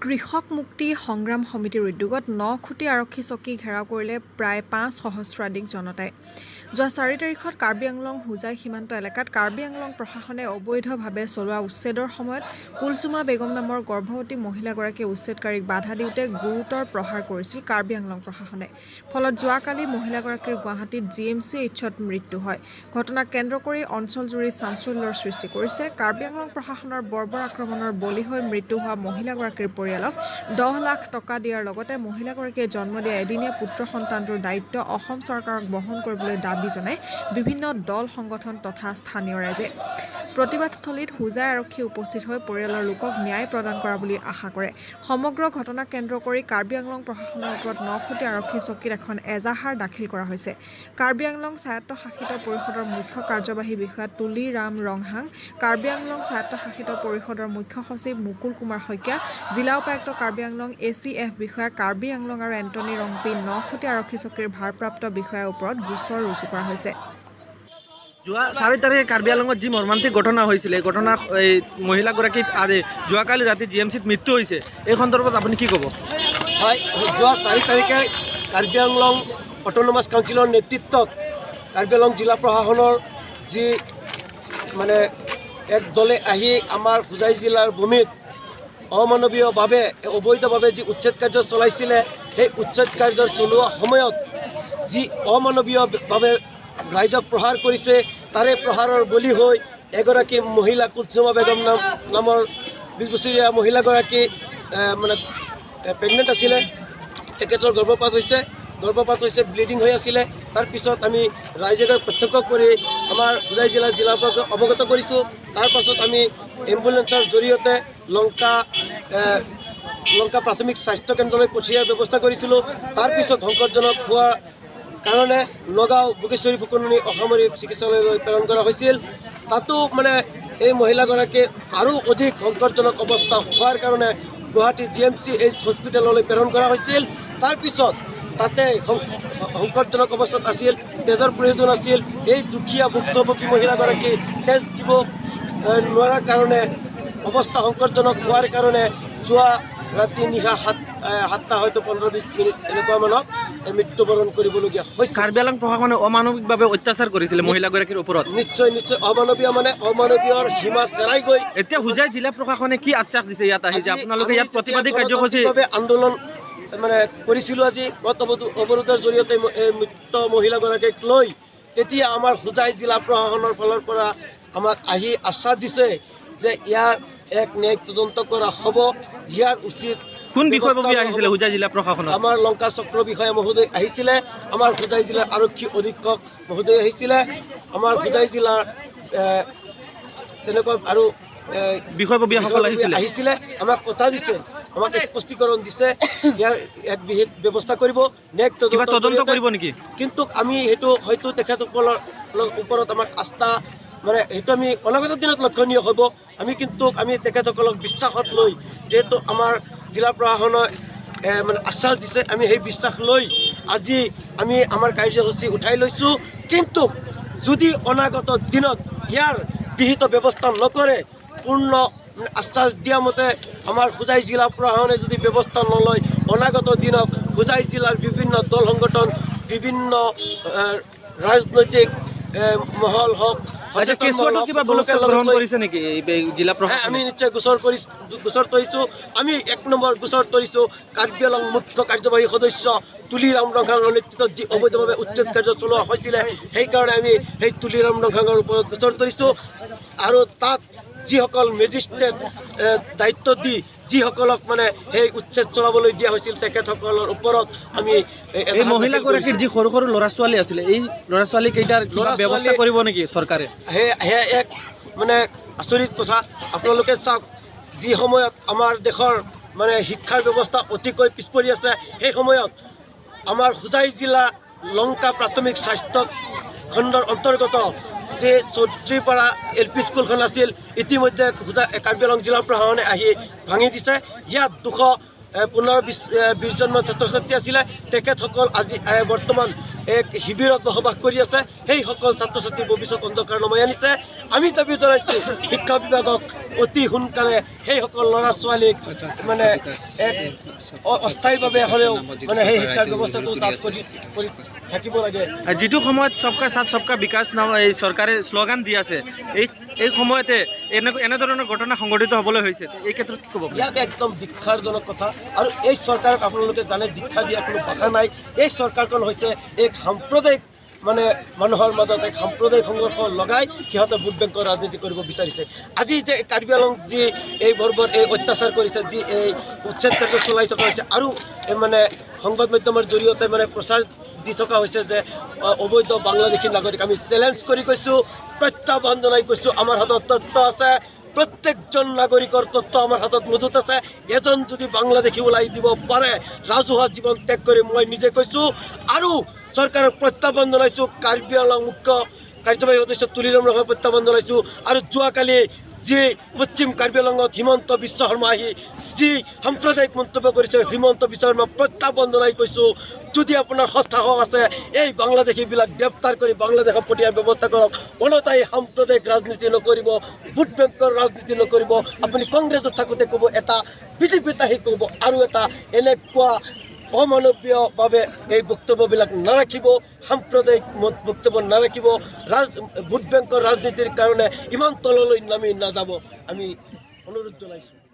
কৃষক মুক্তি সংগ্ৰাম সমিতিৰ উদ্যোগত ৯ খুঁটি আৰক্ষী চকী ঘেৰাও কৰিলে প্ৰায় ৫ সহস্ৰাধিক জনতাই। যোৱা ৪ তাৰিখত কাৰ্বি আংলং হোজাই সীমান্ত এলেকাত কাৰ্বি আংলং প্ৰশাসনে অবৈধভাৱে চলোৱা উচ্ছেদৰ সময়ত কুলছুমা বেগম নামৰ গৰ্ভৱতী মহিলাগৰাকীয়ে উচ্ছেদকাৰীক বাধা দিওঁতে গুৰুতৰ প্ৰহাৰ কৰিছিল কাৰ্বি আংলং প্ৰশাসনে। ফলত যোৱাকালি মহিলাগৰাকীৰ গুৱাহাটীত GMCHত মৃত্যু হয়। ঘটনাক কেন্দ্ৰ কৰি অঞ্চলজুৰি চাঞ্চল্যৰ সৃষ্টি কৰিছে। কাৰ্বি আংলং প্ৰশাসনৰ বৰ্বৰ আক্ৰমণৰ বলি হৈ মৃত্যু হোৱা মহিলাগৰাকীৰ পৰিয়ালক ১০ লাখ টকা দিয়াৰ লগতে মহিলাগৰাকীয়ে জন্ম দিয়া এদিনীয়া পুত্ৰ সন্তানটোৰ দায়িত্ব অসম চৰকাৰক বহন কৰিবলৈ দাবী জনাই বিভিন্ন দল সংগঠন তথা স্থানীয় ৰাইজে। প্ৰতিবাদস্থলীত হোজাই আৰক্ষী উপস্থিত হৈ পৰিয়ালৰ লোকক ন্যায় প্ৰদান কৰা বুলি আশা কৰে। সমগ্ৰ ঘটনাক কেন্দ্ৰ কৰি কাৰ্বি আংলং প্ৰশাসনৰ ওপৰত ৯ খুঁটি আৰক্ষী চকীত এখন এজাহাৰ দাখিল কৰা হৈছে। কাৰ্বি আংলং স্বায়ত্তশাসিত পৰিষদৰ মুখ্য কাৰ্যবাহী বিষয়া তুলি ৰাম ৰংহাং, কাৰ্বি আংলং স্বায়ত্তশাসিত পৰিষদৰ মুখ্য সচিব মুকুল কুমাৰ শইকীয়া, জিলা উপায়ুক্ত কাৰ্বি আংলং ACF বিষয়া কাৰ্বি আংলং আৰু এণ্টনি ৰংপি ৯ খুঁটি আৰক্ষী চকীৰ ভাৰপ্ৰাপ্ত বিষয়াৰ ওপৰত গোচৰ ৰুজু কৰা হৈছে। যোৱা ৪ তাৰিখে কাৰ্বি আংলঙত যি মৰ্মান্তিক ঘটনা হৈছিল, এই ঘটনাত এই মহিলাগৰাকীৰ যোৱাকালি ৰাতি GMCত মৃত্যু হৈছে, এই সন্দৰ্ভত আপুনি কি ক'ব? হয়, যোৱা ৪ তাৰিখে কাৰ্বি আংলং অট'নমাছ কাউন্সিলৰ নেতৃত্বত কাৰ্বি আংলং জিলা প্ৰশাসনৰ যি এক দলে আহি আমাৰ হোজাই জিলাৰ ভূমিত অমানৱীয়ভাৱে অবৈধভাৱে যি উচ্ছেদ কাৰ্য চলাইছিলে, সেই উচ্ছেদ কাৰ্য চলোৱা সময়ত যি অমানৱীয়ভাৱে ৰাইজক প্ৰহাৰ কৰিছে, তাৰে প্ৰহাৰৰ বলি হৈ এগৰাকী মহিলা কুলছুমা বেগম নামৰ ২০ বছৰীয়া মহিলাগৰাকী প্ৰেগনেণ্ট আছিলে। তেখেতৰ গৰ্ভপাত হৈছে, ব্লিডিং হৈ আছিলে। তাৰপিছত আমি ৰাইজে প্ৰত্যক্ষ কৰি আমাৰ হোজাই জিলাৰ পৰা অৱগত কৰিছোঁ। তাৰপাছত আমি এম্বুলেঞ্চৰ জৰিয়তে লংকা প্ৰাথমিক স্বাস্থ্য কেন্দ্ৰলৈ পঠিওৱাৰ ব্যৱস্থা কৰিছিলোঁ। তাৰপিছত সংকটজনক হোৱাৰ কাৰণে নগাঁও বোগেশ্বৰী ফুকননি অসামৰিক চিকিৎসালয়লৈ প্ৰেৰণ কৰা হৈছিল। তাতো এই মহিলাগৰাকীৰ আৰু অধিক সংকটজনক অৱস্থা হোৱাৰ কাৰণে গুৱাহাটী GMCH হস্পিটেললৈ প্ৰেৰণ কৰা হৈছিল। তাৰপিছত তাতে সংকটজনক অৱস্থাত আছিল, তেজৰ প্ৰয়োজন আছিল। এই দুখীয়া ভুক্তভোগী মহিলাগৰাকী তেজ দিব নোৱাৰাৰ কাৰণে, অৱস্থা সংকটজনক হোৱাৰ কাৰণে যোৱা ৰাতি নিশা 7টা হয়তো 15-20 মিনিট এনেকুৱা মানত মৃত্যুবৰণ কৰিবলগীয়া হৈছিল। কাৰ্বি আংলং প্ৰশাসনে অমানৱিকভাৱে অত্যাচাৰ কৰিছিলে মহিলাগৰাকীৰ ওপৰত। নিশ্চয় অমানৱীয়ৰ সীমা চেৰাই গৈ এতিয়া হোজাই জিলা প্ৰশাসনে কি আশ্বাস দিছে ইয়াত আহি যে আপোনালোকে ইয়াত প্ৰতিবাদী কাৰ্যসূচী আন্দোলন কৰিছিলোঁ? আজি পথ অৱৰোধৰ জৰিয়তে এই মৃত মহিলাগৰাকীক লৈ তেতিয়া আমাৰ হোজাই জিলা প্ৰশাসনৰ ফালৰ পৰা আমাক আহি আশ্বাস দিছে যে ইয়াৰ এক ন্যায়িক তদন্ত কৰা হ'ব। ইয়াৰ উচিত কোন বিষয়ববীয়া আহিছিলে হোজাই জিলা প্ৰশাসনত? আমাৰ লংকা চক্ৰ বিষয়া মহোদয় আহিছিলে, আমাৰ হোজাই জিলাৰ আৰক্ষী অধীক্ষক মহোদয় আহিছিলে, আমাৰ হোজাই জিলাৰ তেনেকুৱা আৰু বিষয়ববীয়াসকল আহিছিলে। আমাক কথা দিছে, আমাক স্পষ্টীকৰণ দিছে, ইয়াৰ এক বিহিত ব্যৱস্থা কৰিব, ন্যায়িক তদন্ত কৰিব নেকি? কিন্তু আমি সেইটো হয়তো তেখেতসকলৰ ওপৰত আমাক আস্থা সেইটো আমি অনাগত দিনত লক্ষণীয় হ'ব। আমি তেখেতসকলক বিশ্বাসত লৈ, যিহেতু আমাৰ জিলা প্ৰশাসনে আশ্বাস দিছে, আমি সেই বিশ্বাস লৈ আজি আমি আমাৰ কাৰ্যসূচী উঠাই লৈছোঁ। কিন্তু যদি অনাগত দিনত ইয়াৰ বিহিত ব্যৱস্থা নকৰে, পূৰ্ণ আশ্বাস দিয়া মতে আমাৰ হোজাই জিলা প্ৰশাসনে যদি ব্যৱস্থা নলয়, অনাগত দিনত হোজাই জিলাৰ বিভিন্ন দল সংগঠন, বিভিন্ন ৰাজনৈতিক মহল হওক, আমি নিশ্চয় গোচৰ তৰিছোঁ। আমি 1 নম্বৰ গোচৰ তৰিছোঁ কাৰ্বি আংলং মুখ্য কাৰ্যবাহী সদস্য তুলিৰাম ৰংহাঙৰ নেতৃত্বত যি অবৈধভাৱে উচ্ছেদ কাৰ্য চলোৱা হৈছিলে, সেইকাৰণে আমি সেই তুলিৰাম ৰংহাঙৰ ওপৰত গোচৰ তৰিছোঁ। আৰু তাত যিসকল মেজিষ্ট্ৰেট দায়িত্ব দি যিসকলক সেই উচ্ছেদ চলাবলৈ দিয়া হৈছিল, তেখেতসকলৰ ওপৰত আমি এই মহিলাগৰাকীৰ যি সৰু সৰু ল'ৰা ছোৱালী আছিলে, এই ল'ৰা ছোৱালী কেইটাৰ ব্যৱস্থা কৰিব নেকি চৰকাৰে? সেয়া এক আচৰিত কথা। আপোনালোকে চাওক, যি সময়ত আমাৰ দেশৰ শিক্ষাৰ ব্যৱস্থা অতিকৈ পিছ পৰি আছে, সেই সময়ত আমাৰ হোজাই জিলা লংকা প্ৰাথমিক স্বাস্থ্য খণ্ডৰ অন্তৰ্গত যে চৌধুৰীপাৰা LP স্কুলখন আছিল, ইতিমধ্যে কাৰ্বি আংলং জিলা প্ৰশাসনে আহি ভাঙি দিছে। ইয়াত 15-20জনমান ছাত্ৰ ছাত্ৰী আছিলে তেখেতসকল আজি বৰ্তমান এক শিবিৰত বসবাস কৰি আছে সেইসকল ছাত্ৰ ছাত্ৰীৰ ভৱিষ্যত অন্ধকাৰ নমাই আনিছে আমি দাবী জনাইছোঁ শিক্ষা বিভাগক অতি সোনকালে সেইসকল ল'ৰা ছোৱালীক মানে এক অস্থায়ীভাৱে হ'লেও মানে সেই শিক্ষা ব্যৱস্থাটো তাত কৰি থাকিব লাগে যিটো সময়ত সবকা সাথ সবকা বিকাশ নাম এই চৰকাৰে শ্লোগান দি আছে এই সময়তে এনেধৰণৰ ঘটনা সংঘটিত হ'বলৈ হৈছে এই ক্ষেত্ৰত কি ক'ব ইয়াক একদম ধিক্ষাৰজনক কথা আৰু এই চৰকাৰক আপোনালোকে জানে দীক্ষা দিয়া কোনো ভাষা নাই এই চৰকাৰখন হৈছে এক সাম্প্ৰদায়িক মানে মানুহৰ মাজত এক সাম্প্ৰদায়িক সংঘৰ্ষ লগাই সিহঁতে ভোট বেংকৰ ৰাজনীতি কৰিব বিচাৰিছে আজি যে কাৰ্বি আংলং যি এই বৰ্বৰ এই অত্যাচাৰ কৰিছে যি এই উচ্ছেদ কাৰ্য চলাই থকা হৈছে আৰু মানে সংবাদ মাধ্যমৰ জৰিয়তে মানে প্ৰচাৰ দি থকা হৈছে যে অবৈধ বাংলাদেশী নাগৰিক আমি চেলেঞ্জ কৰি কৈছোঁ প্ৰত্যাহ্বান জনাই কৈছোঁ আমাৰ হাতত তথ্য আছে প্ৰত্যেকজন নাগৰিকৰ তথ্য আমাৰ হাতত মজুত আছে এজন যদি বাংলাদেশী ওলাই দিব পাৰে ৰাজহুৱা জীৱন ত্যাগ কৰি মই নিজে কৈছোঁ আৰু চৰকাৰক প্ৰত্যাহ্বান জনাইছোঁ কাৰ্বি আংলং মুখ্য কাৰ্যবাহী সদস্য তুলিৰাম ৰাভাক প্ৰত্যাহ্বান জনাইছোঁ আৰু যোৱাকালি যি পশ্চিম কাৰ্বি আংলঙত হিমন্ত বিশ্ব শৰ্মা আহি যি সাম্প্ৰদায়িক মন্তব্য কৰিছে হিমন্ত বিশ্ব শৰ্মাক প্ৰত্যাহ্বান জনাই কৈছোঁ যদি আপোনাৰ সাহস আছে এই বাংলাদেশীবিলাক গ্ৰেপ্তাৰ কৰি বাংলাদেশক পঠিওৱাৰ ব্যৱস্থা কৰক অনতাই সাম্প্ৰদায়িক ৰাজনীতি নকৰিব ভোট বেংকৰ ৰাজনীতি নকৰিব আপুনি কংগ্ৰেছত থাকোঁতে ক'ব এটা বিজেপিত আহি ক'ব আৰু এটা এনেকুৱা অমানৱীয়ভাৱে এই বক্তব্যবিলাক নাৰাখিব সাম্প্ৰদায়িক বক্তব্য নাৰাখিব ভোট বেংকৰ ৰাজনীতিৰ কাৰণে ইমান তললৈ নামি নাযাব আমি অনুৰোধ জনাইছোঁ